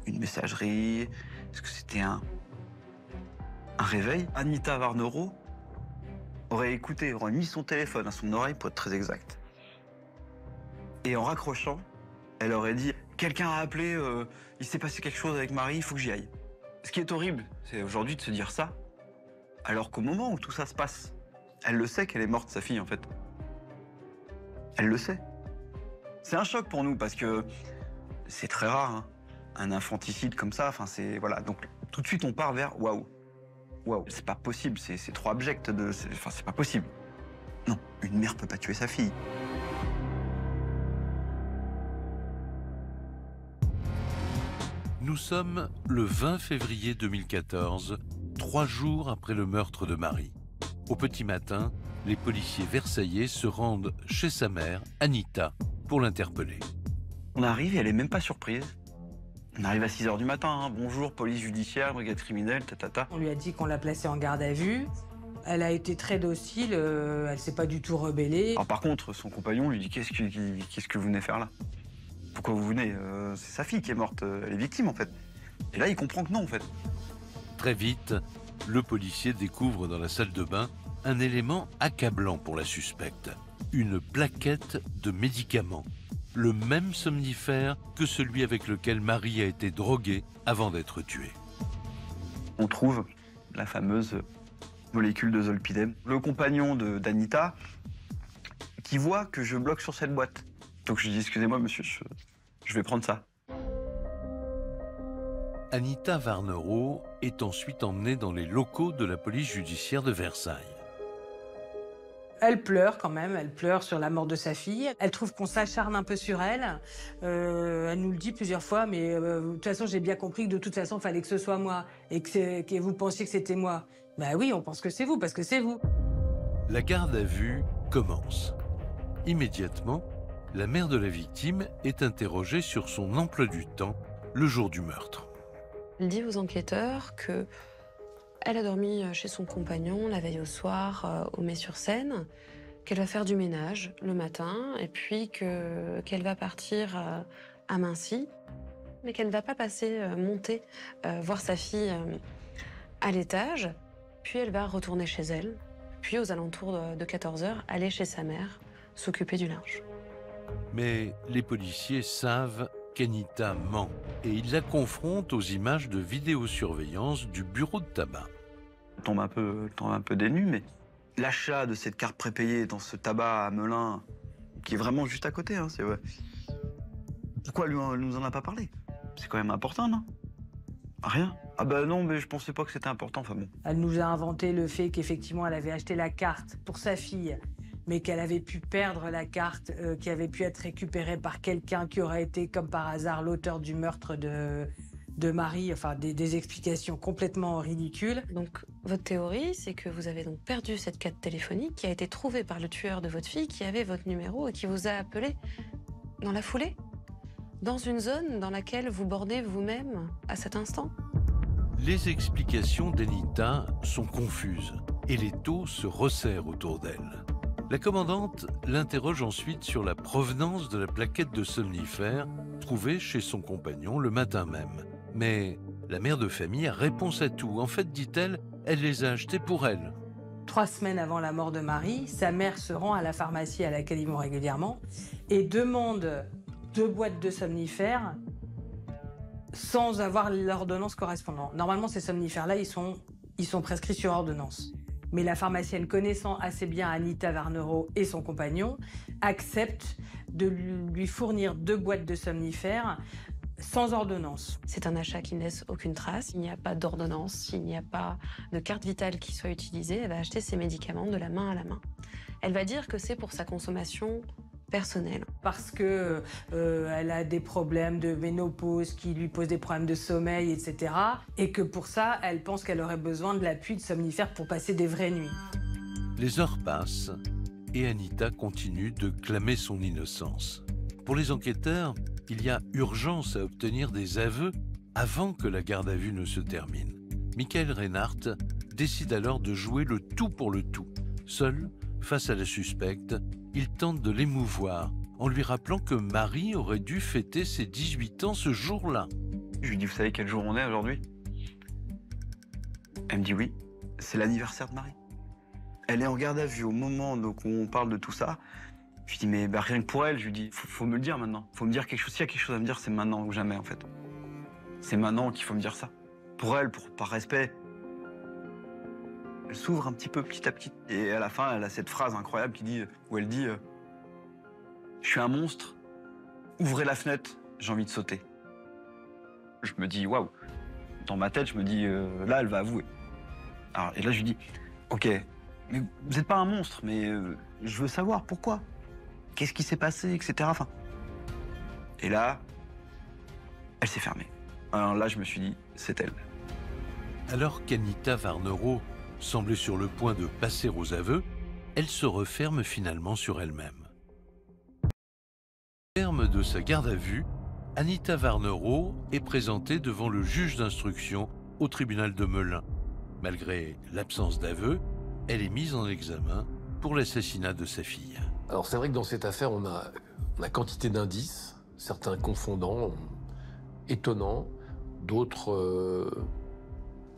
une messagerie? Est-ce que c'était un réveil? Anita Varnereau aurait écouté, aurait mis son téléphone à son oreille pour être très exact. Et en raccrochant, elle aurait dit « Quelqu'un a appelé, il s'est passé quelque chose avec Marie, il faut que j'y aille ». Ce qui est horrible, c'est aujourd'hui de se dire ça, alors qu'au moment où tout ça se passe, elle le sait qu'elle est morte, sa fille, en fait. Elle le sait. C'est un choc pour nous, parce que c'est très rare, hein, un infanticide comme ça, enfin c'est... Voilà, donc tout de suite on part vers « Waouh, waouh, c'est pas possible, c'est trop abject, enfin c'est pas possible ». Non, une mère peut pas tuer sa fille. Nous sommes le 20 février 2014, 3 jours après le meurtre de Marie. Au petit matin, les policiers versaillais se rendent chez sa mère, Anita, pour l'interpeller. On arrive et elle est même pas surprise. On arrive à 6 h du matin, hein. Bonjour, police judiciaire, brigade criminelle, tatata. On lui a dit qu'on l'a placée en garde à vue. Elle a été très docile, elle s'est pas du tout rebellée. Alors par contre, son compagnon lui dit qu'est-ce que vous venez faire là? Pourquoi vous venez? C'est sa fille qui est morte, elle est victime en fait. Et là, il comprend que non en fait. Très vite, le policier découvre dans la salle de bain un élément accablant pour la suspecte. Une plaquette de médicaments. le même somnifère que celui avec lequel Marie a été droguée avant d'être tuée. On trouve la fameuse molécule de zolpidem. Le compagnon d'Anita, qui voit que je bloque sur cette boîte. Donc je lui dis, excusez-moi monsieur, je vais prendre ça. Anita Varnereau est ensuite emmenée dans les locaux de la police judiciaire de Versailles. Elle pleure quand même, elle pleure sur la mort de sa fille. Elle trouve qu'on s'acharne un peu sur elle. Elle nous le dit plusieurs fois, mais de toute façon, j'ai bien compris que de toute façon, il fallait que ce soit moi et que vous pensiez que c'était moi. Ben oui, on pense que c'est vous, parce que c'est vous. La garde à vue commence. Immédiatement, la mère de la victime est interrogée sur son emploi du temps le jour du meurtre. Elle dit aux enquêteurs que elle a dormi chez son compagnon la veille au soir au Mets-sur-Seine, qu'elle va faire du ménage le matin et puis qu'elle va partir à Mincy, mais qu'elle ne va pas monter voir sa fille à l'étage. Puis elle va retourner chez elle, puis aux alentours de 14h, aller chez sa mère, s'occuper du linge. Mais les policiers savent qu'Anita ment et ils la confrontent aux images de vidéosurveillance du bureau de tabac. On tombe un peu dénu, mais l'achat de cette carte prépayée dans ce tabac à Melun, qui est vraiment juste à côté, hein, c'est vrai. Pourquoi elle nous en a pas parlé? C'est quand même important, non? Rien. Ah bah non, mais je pensais pas que c'était important, enfin bon. Elle nous a inventé le fait qu'effectivement, elle avait acheté la carte pour sa fille, mais qu'elle avait pu perdre la carte qui avait pu être récupérée par quelqu'un qui aurait été, comme par hasard, l'auteur du meurtre de Marie, enfin des explications complètement ridicules. Donc votre théorie, c'est que vous avez donc perdu cette carte téléphonique qui a été trouvée par le tueur de votre fille, qui avait votre numéro et qui vous a appelé dans la foulée, dans une zone dans laquelle vous bordez vous-même à cet instant. Les explications d'Anita sont confuses et les taux se resserrent autour d'elle. La commandante l'interroge ensuite sur la provenance de la plaquette de somnifères trouvée chez son compagnon le matin même. Mais la mère de famille a réponse à tout. En fait, dit-elle, elle les a achetés pour elle. 3 semaines avant la mort de Marie, sa mère se rend à la pharmacie à laquelle ils vont régulièrement et demande 2 boîtes de somnifères sans avoir l'ordonnance correspondante. Normalement, ces somnifères-là, ils sont prescrits sur ordonnance. Mais la pharmacienne, connaissant assez bien Anita Varnereau et son compagnon, accepte de lui fournir 2 boîtes de somnifères sans ordonnance. C'est un achat qui ne laisse aucune trace. Il n'y a pas d'ordonnance, il n'y a pas de carte vitale qui soit utilisée. Elle va acheter ses médicaments de la main à la main. Elle va dire que c'est pour sa consommation personnelle. Parce que elle a des problèmes de ménopause qui lui posent des problèmes de sommeil, etc. Et que pour ça, elle pense qu'elle aurait besoin de l'appui de somnifères pour passer des vraies nuits. Les heures passent et Anita continue de clamer son innocence. Pour les enquêteurs, il y a urgence à obtenir des aveux avant que la garde à vue ne se termine. Michael Reinhardt décide alors de jouer le tout pour le tout. Seul, face à la suspecte, il tente de l'émouvoir en lui rappelant que Marie aurait dû fêter ses 18 ans ce jour-là. Je lui dis, vous savez quel jour on est aujourd'hui? Elle me dit oui, c'est l'anniversaire de Marie. Elle est en garde à vue au moment où on parle de tout ça. Je lui dis, mais bah, rien que pour elle, je lui dis, faut me le dire maintenant. Faut me dire quelque chose. S'il y a quelque chose à me dire, c'est maintenant ou jamais, en fait. C'est maintenant qu'il faut me dire ça. Pour elle, par respect. Elle s'ouvre un petit peu, petit à petit. Et à la fin, elle a cette phrase incroyable où elle dit je suis un monstre, ouvrez la fenêtre, j'ai envie de sauter. Je me dis, waouh. Dans ma tête, je me dis, là, elle va avouer. Alors, et là, je lui dis, ok, mais vous n'êtes pas un monstre, mais je veux savoir pourquoi. Qu'est-ce qui s'est passé, etc. Enfin. Et là, elle s'est fermée. Alors là, je me suis dit, c'est elle. Alors qu'Anita Varnereau semblait sur le point de passer aux aveux, elle se referme finalement sur elle-même. Au terme de sa garde à vue, Anita Varnereau est présentée devant le juge d'instruction au tribunal de Melun. Malgré l'absence d'aveu, elle est mise en examen pour l'assassinat de sa fille. Alors c'est vrai que dans cette affaire, on a quantité d'indices, certains confondants, étonnants, d'autres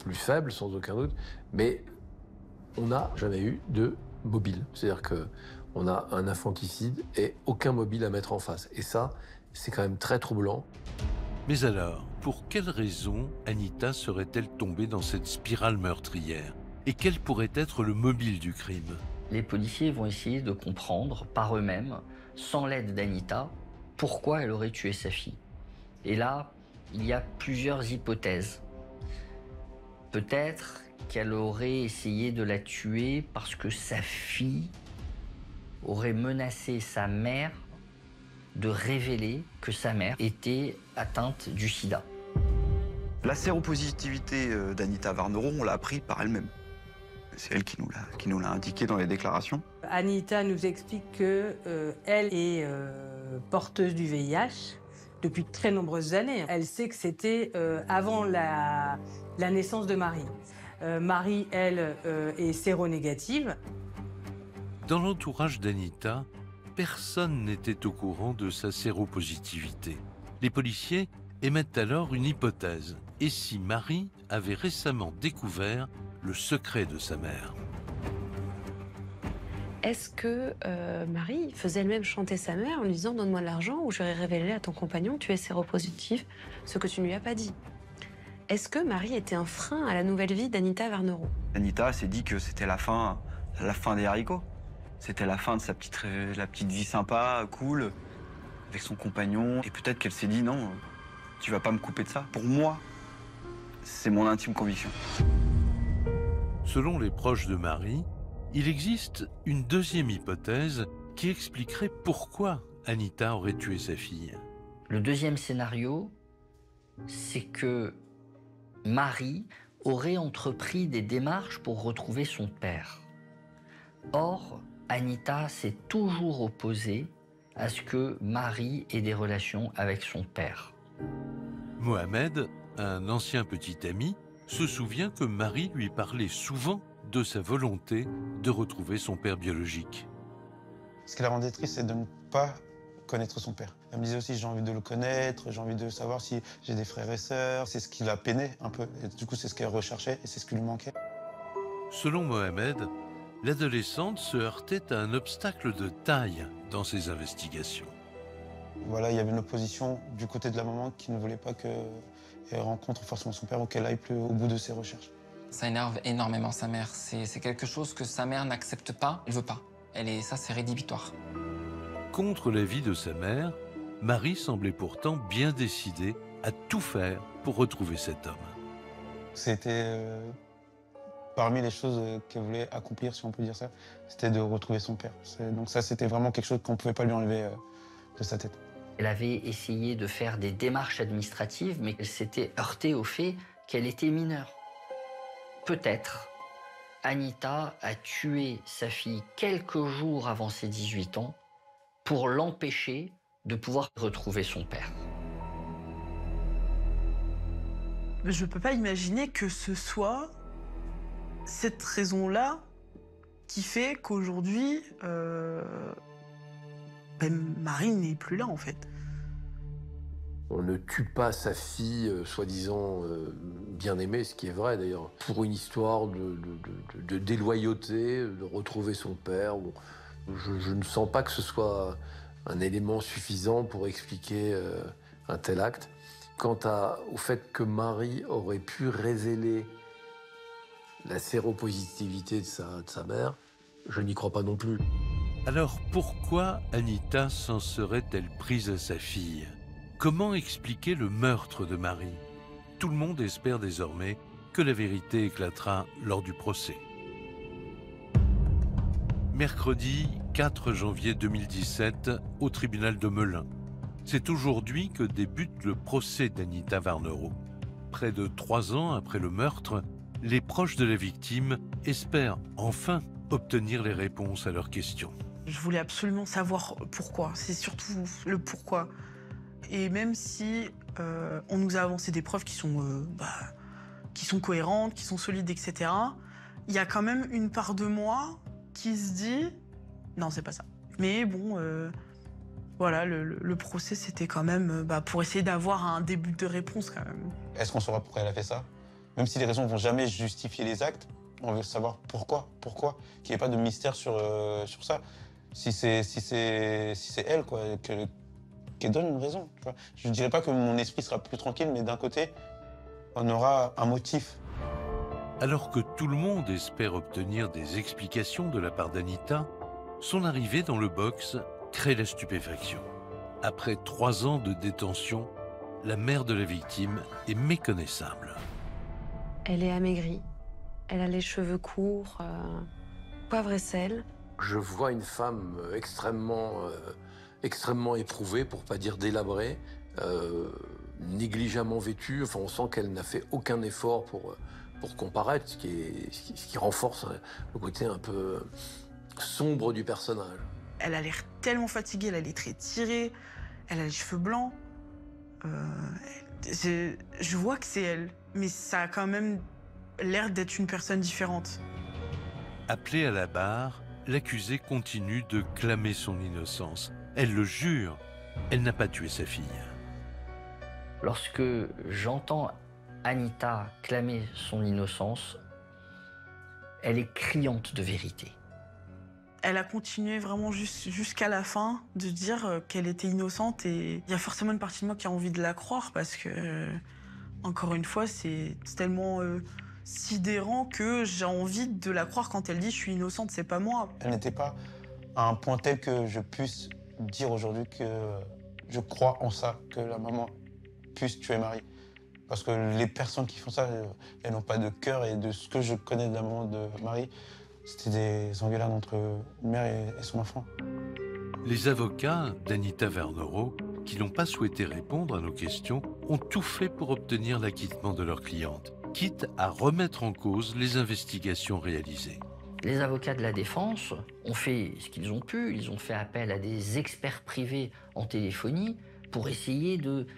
plus faibles, sans aucun doute, mais on n'a jamais eu de mobile. C'est-à-dire que On a un infanticide et aucun mobile à mettre en face. Et ça, c'est quand même très troublant. Mais alors, pour quelles raisons Anita serait-elle tombée dans cette spirale meurtrière? Et quel pourrait être le mobile du crime? Les policiers vont essayer de comprendre par eux-mêmes, sans l'aide d'Anita, pourquoi elle aurait tué sa fille. Et là, il y a plusieurs hypothèses. Peut-être qu'elle aurait essayé de la tuer parce que sa fille aurait menacé sa mère de révéler que sa mère était atteinte du sida. La séropositivité d'Anita Varnereau, on l'a appris par elle-même. C'est elle qui nous l'a indiqué dans les déclarations. Anita nous explique que elle est porteuse du VIH depuis de très nombreuses années. Elle sait que c'était avant la naissance de Marie. Marie, elle, est séronégative. Dans l'entourage d'Anita, personne n'était au courant de sa séropositivité. Les policiers émettent alors une hypothèse. Et si Marie avait récemment découvert le secret de sa mère? Est-ce que Marie faisait elle-même chanter sa mère en lui disant « Donne-moi de l'argent ou je vais révéler à ton compagnon que tu es séropositif, ce que tu ne lui as pas dit ». Est-ce que Marie était un frein à la nouvelle vie d'Anita Varnereau? Anita s'est dit que c'était la fin des haricots. C'était la fin de la petite vie sympa, cool, avec son compagnon. Et peut-être qu'elle s'est dit non, tu vas pas me couper de ça. Pour moi, c'est mon intime conviction. Selon les proches de Marie, il existe une deuxième hypothèse qui expliquerait pourquoi Anita aurait tué sa fille. Le deuxième scénario, c'est que Marie aurait entrepris des démarches pour retrouver son père. Or, Anita s'est toujours opposée à ce que Marie ait des relations avec son père. Mohamed, un ancien petit ami, se souvient que Marie lui parlait souvent de sa volonté de retrouver son père biologique. Ce qui la rendait triste, c'est de ne pas connaître son père. Elle me disait aussi, j'ai envie de le connaître, j'ai envie de savoir si j'ai des frères et sœurs. C'est ce qui la peinait un peu. Et du coup, c'est ce qu'elle recherchait et c'est ce qui lui manquait. Selon Mohamed, l'adolescente se heurtait à un obstacle de taille dans ses investigations. Voilà, il y avait une opposition du côté de la maman qui ne voulait pas qu'elle rencontre forcément son père ou qu'elle aille plus au bout de ses recherches. Ça énerve énormément sa mère. C'est quelque chose que sa mère n'accepte pas, elle veut pas. Ça, c'est rédhibitoire. Contre l'avis de sa mère, Marie semblait pourtant bien décidée à tout faire pour retrouver cet homme. C'était parmi les choses qu'elle voulait accomplir, si on peut dire ça, c'était de retrouver son père. Donc ça, c'était vraiment quelque chose qu'on ne pouvait pas lui enlever de sa tête. Elle avait essayé de faire des démarches administratives, mais elle s'était heurtée au fait qu'elle était mineure. Peut-être Anita a tué sa fille quelques jours avant ses 18 ans pour l'empêcher de pouvoir retrouver son père. Je peux pas imaginer que ce soit cette raison-là qui fait qu'aujourd'hui, Marie n'est plus là, en fait. On ne tue pas sa fille, soi-disant bien aimée, ce qui est vrai d'ailleurs, pour une histoire de déloyauté, de retrouver son père. Je ne sens pas que ce soit un élément suffisant pour expliquer un tel acte. Quant au fait que Marie aurait pu révéler la séropositivité de sa mère, je n'y crois pas non plus. Alors pourquoi Anita s'en serait-elle prise à sa fille? Comment expliquer le meurtre de Marie? Tout le monde espère désormais que la vérité éclatera lors du procès. Mercredi 4 janvier 2017, au tribunal de Melun. C'est aujourd'hui que débute le procès d'Anita Varnereau. Près de 3 ans après le meurtre, les proches de la victime espèrent enfin obtenir les réponses à leurs questions. Je voulais absolument savoir pourquoi. C'est surtout le pourquoi. Et même si on nous a avancé des preuves qui sont cohérentes, qui sont solides, etc., il y a quand même une part de moi qui se dit « Non, c'est pas ça ». Mais bon, voilà, le procès, c'était quand même pour essayer d'avoir un début de réponse quand même. Est-ce qu'on saura pourquoi elle a fait ça? Même si les raisons ne vont jamais justifier les actes, on veut savoir pourquoi. Qu'il n'y ait pas de mystère sur ça. si c'est elle, quoi, qu'elle donne une raison. Tu vois. Je ne dirais pas que mon esprit sera plus tranquille, mais d'un côté, on aura un motif. Alors que tout le monde espère obtenir des explications de la part d'Anita, son arrivée dans le box crée la stupéfaction. Après 3 ans de détention, la mère de la victime est méconnaissable. Elle est amaigrie. Elle a les cheveux courts, poivre et sel. Je vois une femme extrêmement éprouvée, pour pas dire délabrée, négligemment vêtue. Enfin, on sent qu'elle n'a fait aucun effort pour comparaître, ce qui renforce le côté un peu sombre du personnage. Elle a l'air tellement fatiguée, elle a les traits tirés, elle a les cheveux blancs. Je vois que c'est elle, mais ça a quand même l'air d'être une personne différente. Appelée à la barre, l'accusée continue de clamer son innocence. Elle le jure, elle n'a pas tué sa fille. Lorsque j'entends Anita clamer son innocence, elle est criante de vérité. Elle a continué vraiment jusqu'à la fin de dire qu'elle était innocente, et il y a forcément une partie de moi qui a envie de la croire parce que, encore une fois, c'est tellement sidérant que j'ai envie de la croire quand elle dit « je suis innocente, c'est pas moi ». Elle n'était pas à un point tel que je puisse dire aujourd'hui que je crois en ça, que la maman puisse tuer Marie. Parce que les personnes qui font ça, elles n'ont pas de cœur, et de ce que je connais de la maman de Marie, c'était des engueulades entre une mère et son enfant. Les avocats d'Anita Varnero, qui n'ont pas souhaité répondre à nos questions, ont tout fait pour obtenir l'acquittement de leur cliente, quitte à remettre en cause les investigations réalisées. Les avocats de la défense ont fait ce qu'ils ont pu. Ils ont fait appel à des experts privés en téléphonie pour essayer de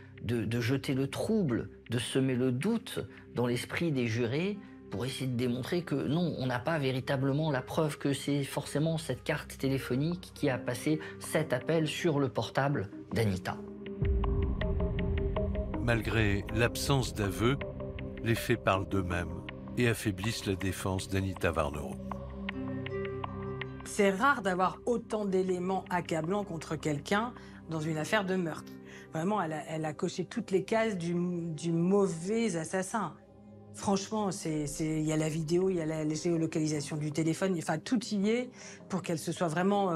jeter le trouble, de semer le doute dans l'esprit des jurés, pour essayer de démontrer que non, on n'a pas véritablement la preuve que c'est forcément cette carte téléphonique qui a passé cet appel sur le portable d'Anita. Malgré l'absence d'aveu, les faits parlent d'eux-mêmes et affaiblissent la défense d'Anita Varnero. C'est rare d'avoir autant d'éléments accablants contre quelqu'un dans une affaire de meurtre. Vraiment, elle a coché toutes les cases du mauvais assassin. Franchement, il y a la vidéo, il y a la géolocalisation du téléphone, enfin tout y est pour qu'elle se soit vraiment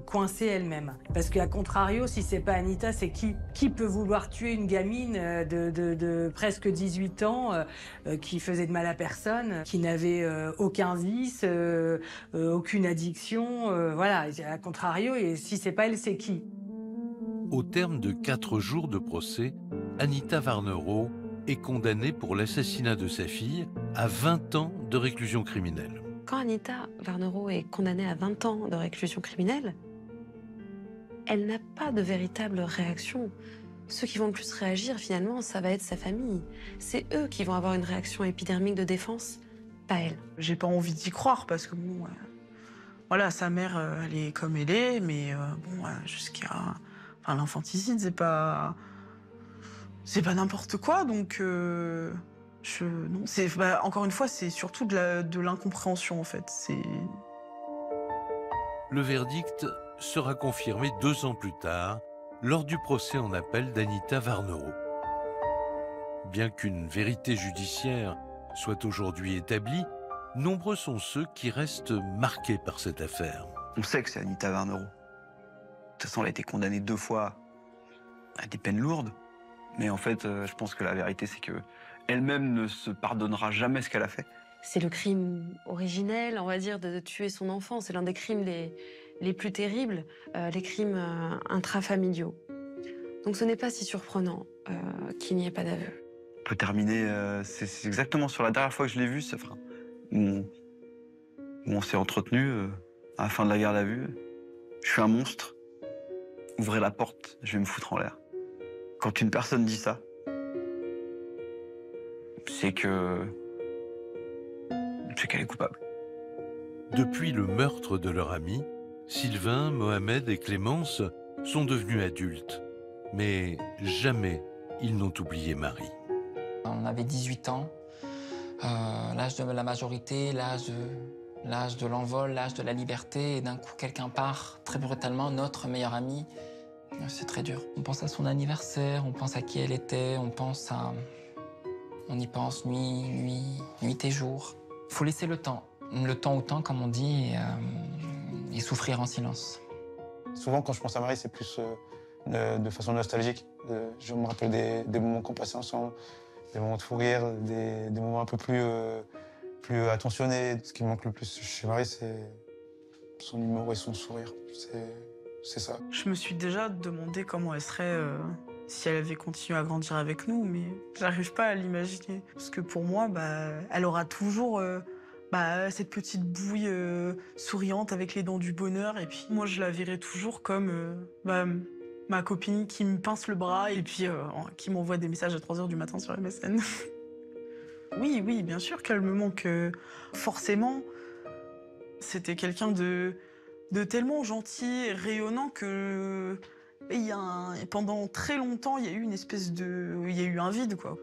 coincée elle-même. Parce qu'à contrario, si c'est pas Anita, c'est qui? Qui peut vouloir tuer une gamine de presque 18 ans qui faisait de mal à personne, qui n'avait aucun vice, aucune addiction, voilà. À contrario, et si c'est pas elle, c'est qui? Au terme de 4 jours de procès, Anita Varnero est condamnée pour l'assassinat de sa fille à 20 ans de réclusion criminelle. Quand Anita Varnero est condamnée à 20 ans de réclusion criminelle, elle n'a pas de véritable réaction. Ceux qui vont le plus réagir, finalement, ça va être sa famille. C'est eux qui vont avoir une réaction épidermique de défense, pas elle. J'ai pas envie d'y croire parce que, bon, voilà, sa mère, elle est comme elle est, mais bon, jusqu'à... Enfin, l'infanticide, c'est pas n'importe quoi, donc non, encore une fois, c'est surtout de l'incompréhension, en fait. Le verdict sera confirmé 2 ans plus tard, lors du procès en appel d'Anita Varnero. Bien qu'une vérité judiciaire soit aujourd'hui établie, nombreux sont ceux qui restent marqués par cette affaire. On sait que c'est Anita Varnero. De toute façon, elle a été condamnée 2 fois à des peines lourdes. Mais en fait, je pense que la vérité, c'est que elle-même ne se pardonnera jamais ce qu'elle a fait. C'est le crime originel, on va dire, de tuer son enfant. C'est l'un des crimes les plus terribles, les crimes intrafamiliaux. Donc ce n'est pas si surprenant qu'il n'y ait pas d'aveu. On peut terminer, c'est exactement sur la dernière fois que je l'ai vue, où on s'est entretenu à la fin de la garde à vue. Je suis un monstre. Ouvrez la porte, je vais me foutre en l'air. Quand une personne dit ça, c'est qu'elle est coupable. Depuis le meurtre de leur ami, Sylvain, Mohamed et Clémence sont devenus adultes. Mais jamais ils n'ont oublié Marie. On avait 18 ans, l'âge de la majorité, l'âge L'âge de l'envol, l'âge de la liberté, et d'un coup quelqu'un part très brutalement, notre meilleur ami. C'est très dur. On pense à son anniversaire, on pense à qui elle était, on y pense nuit et jour. Il faut laisser le temps au temps comme on dit, et souffrir en silence. Souvent quand je pense à Marie, c'est plus de façon nostalgique. Je me rappelle des moments qu'on passait ensemble, des moments de fou rire, des moments un peu plus attentionnés. Ce qui me manque le plus chez Marie, c'est son humour et son sourire. C'est ça. Je me suis déjà demandé comment elle serait si elle avait continué à grandir avec nous, mais j'arrive pas à l'imaginer. Parce que pour moi, elle aura toujours cette petite bouille souriante avec les dents du bonheur. Et puis moi, je la verrai toujours comme ma copine qui me pince le bras et puis qui m'envoie des messages à 3 h du matin sur MSN. Oui, bien sûr qu'elle me manque. Forcément, c'était quelqu'un de tellement gentil et rayonnant que pendant très longtemps, il y a eu une espèce de... Il y a eu un vide, quoi.